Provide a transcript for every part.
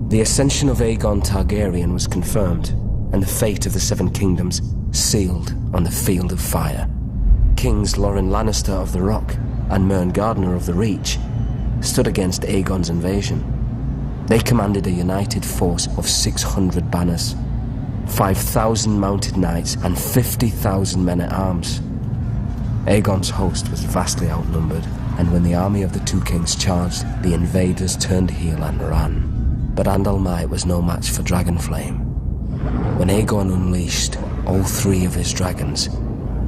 The ascension of Aegon Targaryen was confirmed, and the fate of the Seven Kingdoms sealed on the Field of Fire. Kings Loren Lannister of the Rock and Mern Gardner of the Reach stood against Aegon's invasion. They commanded a united force of 600 banners, 5,000 mounted knights, and 50,000 men-at-arms. Aegon's host was vastly outnumbered, and when the army of the two kings charged, the invaders turned heel and ran. But Andal Might was no match for Dragonflame. When Aegon unleashed all three of his dragons,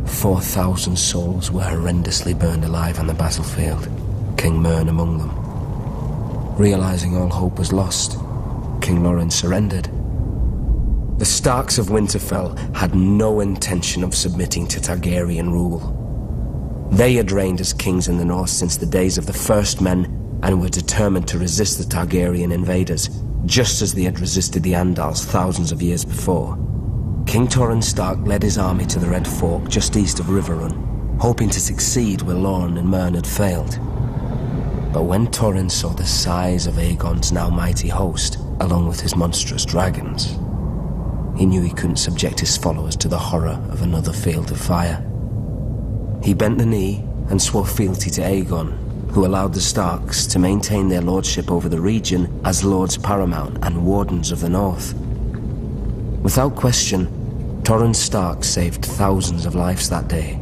4,000 souls were horrendously burned alive on the battlefield, King Mern among them. Realizing all hope was lost, King Loren surrendered. The Starks of Winterfell had no intention of submitting to Targaryen rule. They had reigned as kings in the north since the days of the First Men and were determined to resist the Targaryen invaders, just as they had resisted the Andals thousands of years before. King Torrhen Stark led his army to the Red Fork just east of Riverrun, hoping to succeed where Lorne and Mern had failed. But when Torrhen saw the size of Aegon's now mighty host, along with his monstrous dragons, he knew he couldn't subject his followers to the horror of another Field of Fire. He bent the knee and swore fealty to Aegon, who allowed the Starks to maintain their lordship over the region as Lords Paramount and Wardens of the North. Without question, Torrhen Stark saved thousands of lives that day.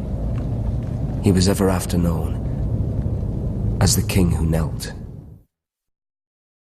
He was ever after known as the King who knelt.